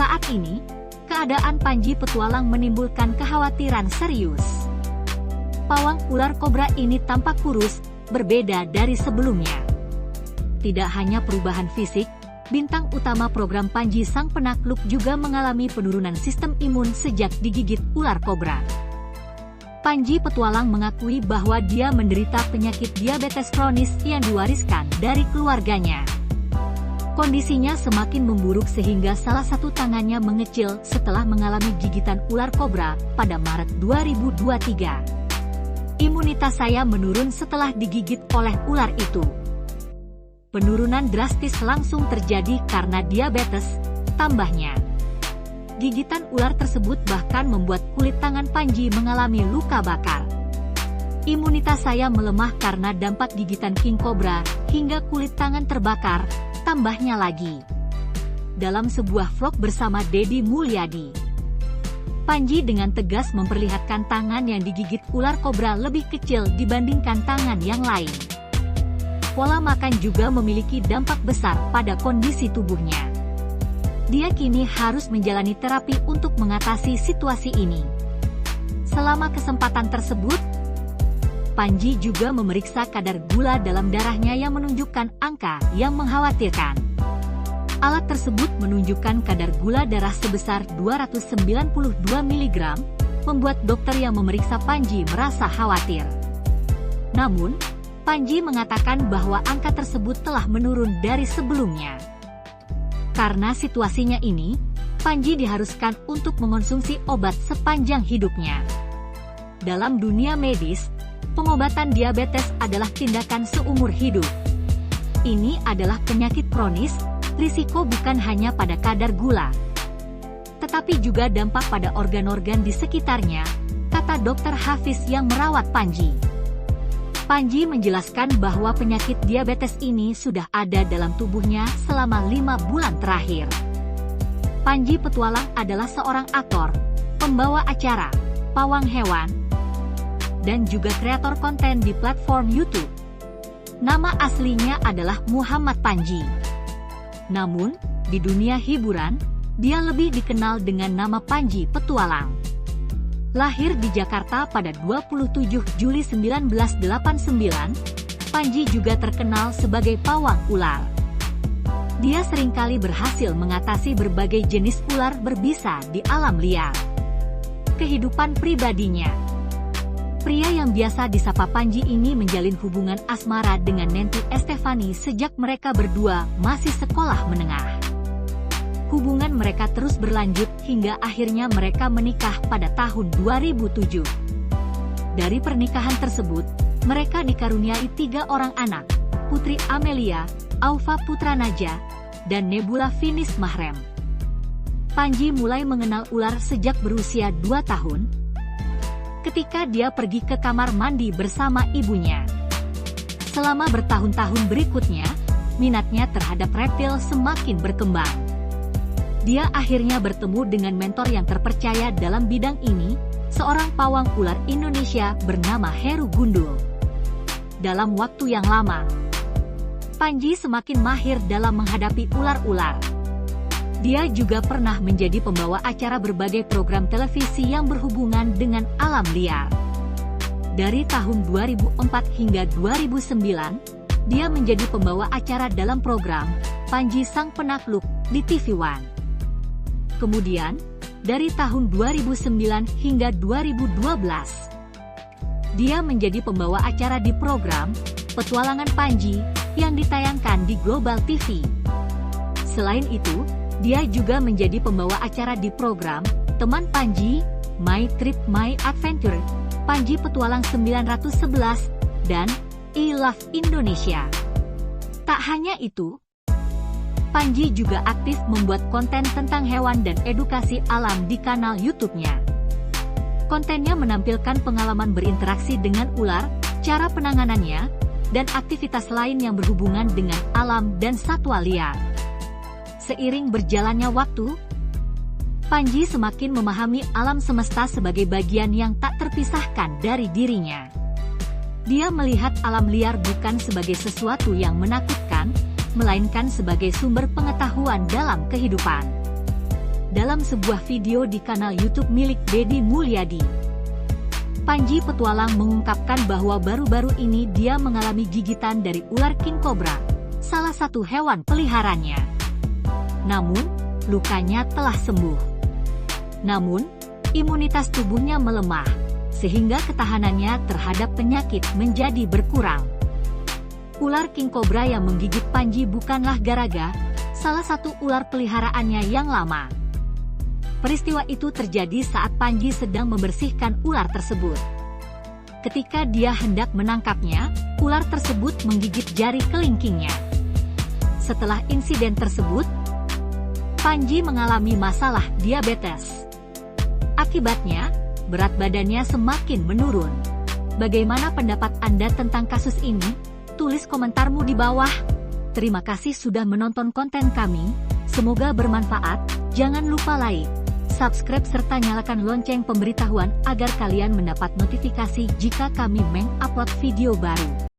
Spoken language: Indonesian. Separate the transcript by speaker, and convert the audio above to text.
Speaker 1: Saat ini, keadaan Panji Petualang menimbulkan kekhawatiran serius. Pawang ular kobra ini tampak kurus, berbeda dari sebelumnya. Tidak hanya perubahan fisik, bintang utama program Panji Sang Penakluk juga mengalami penurunan sistem imun sejak digigit ular kobra. Panji Petualang mengakui bahwa dia menderita penyakit diabetes kronis yang diwariskan dari keluarganya. Kondisinya semakin memburuk sehingga salah satu tangannya mengecil setelah mengalami gigitan ular kobra pada Maret 2023. Imunitas saya menurun setelah digigit oleh ular itu. Penurunan drastis langsung terjadi karena diabetes, tambahnya. Gigitan ular tersebut bahkan membuat kulit tangan Panji mengalami luka bakar. Imunitas saya melemah karena dampak gigitan king cobra, hingga kulit tangan terbakar, tambahnya lagi. Dalam sebuah vlog bersama Deddy Mulyadi, Panji dengan tegas memperlihatkan tangan yang digigit ular kobra lebih kecil dibandingkan tangan yang lain. Pola makan juga memiliki dampak besar pada kondisi tubuhnya. Dia kini harus menjalani terapi untuk mengatasi situasi ini. Selama kesempatan tersebut, Panji juga memeriksa kadar gula dalam darahnya yang menunjukkan angka yang mengkhawatirkan. Alat tersebut menunjukkan kadar gula darah sebesar 292 mg, membuat dokter yang memeriksa Panji merasa khawatir. Namun, Panji mengatakan bahwa angka tersebut telah menurun dari sebelumnya. Karena situasinya ini, Panji diharuskan untuk mengonsumsi obat sepanjang hidupnya. Dalam dunia medis, pengobatan diabetes adalah tindakan seumur hidup. Ini adalah penyakit kronis. Risiko bukan hanya pada kadar gula, tetapi juga dampak pada organ-organ di sekitarnya, kata Dr. Hafiz yang merawat Panji. Panji menjelaskan bahwa penyakit diabetes ini sudah ada dalam tubuhnya selama 5 bulan terakhir. Panji Petualang adalah seorang aktor, pembawa acara, pawang hewan, dan juga kreator konten di platform YouTube. Nama aslinya adalah Muhammad Panji. Namun, di dunia hiburan, dia lebih dikenal dengan nama Panji Petualang. Lahir di Jakarta pada 27 Juli 1989, Panji juga terkenal sebagai pawang ular. Dia seringkali berhasil mengatasi berbagai jenis ular berbisa di alam liar. Kehidupan pribadinya. Pria yang biasa disapa Panji ini menjalin hubungan asmara dengan Nenty Estefani sejak mereka berdua masih sekolah menengah. Hubungan mereka terus berlanjut hingga akhirnya mereka menikah pada tahun 2007. Dari pernikahan tersebut, mereka dikaruniai 3 orang anak, Putri Amelia, Aufa Putranaja, dan Nebula Finis Mahrem. Panji mulai mengenal ular sejak berusia 2 tahun, ketika dia pergi ke kamar mandi bersama ibunya. Selama bertahun-tahun berikutnya, minatnya terhadap reptil semakin berkembang. Dia akhirnya bertemu dengan mentor yang terpercaya dalam bidang ini, seorang pawang ular Indonesia bernama Heru Gundul. Dalam waktu yang lama, Panji semakin mahir dalam menghadapi ular-ular. Dia juga pernah menjadi pembawa acara berbagai program televisi yang berhubungan dengan alam liar. Dari tahun 2004 hingga 2009, dia menjadi pembawa acara dalam program Panji Sang Penakluk di TV One. Kemudian, dari tahun 2009 hingga 2012, dia menjadi pembawa acara di program Petualangan Panji yang ditayangkan di Global TV. Selain itu, dia juga menjadi pembawa acara di program Teman Panji, My Trip My Adventure, Panji Petualang 911, dan I Love Indonesia. Tak hanya itu, Panji juga aktif membuat konten tentang hewan dan edukasi alam di kanal YouTube-nya. Kontennya menampilkan pengalaman berinteraksi dengan ular, cara penanganannya, dan aktivitas lain yang berhubungan dengan alam dan satwa liar. Seiring berjalannya waktu, Panji semakin memahami alam semesta sebagai bagian yang tak terpisahkan dari dirinya. Dia melihat alam liar bukan sebagai sesuatu yang menakutkan, melainkan sebagai sumber pengetahuan dalam kehidupan. dalam sebuah video di kanal YouTube milik Deddy Mulyadi. Panji Petualang mengungkapkan bahwa baru-baru ini dia mengalami gigitan dari ular king cobra, salah satu hewan peliharaannya. Namun, lukanya telah sembuh. Namun, imunitas tubuhnya melemah, sehingga ketahanannya terhadap penyakit menjadi berkurang. Ular king cobra yang menggigit Panji bukanlah garaga, salah satu ular peliharaannya yang lama. Peristiwa itu terjadi saat Panji sedang membersihkan ular tersebut. Ketika dia hendak menangkapnya, ular tersebut menggigit jari kelingkingnya. Setelah insiden tersebut, Panji mengalami masalah diabetes. Akibatnya, berat badannya semakin menurun. Bagaimana pendapat Anda tentang kasus ini? Tulis komentarmu di bawah. Terima kasih sudah menonton konten kami, semoga bermanfaat. Jangan lupa like, subscribe serta nyalakan lonceng pemberitahuan agar kalian mendapat notifikasi jika kami mengupload video baru.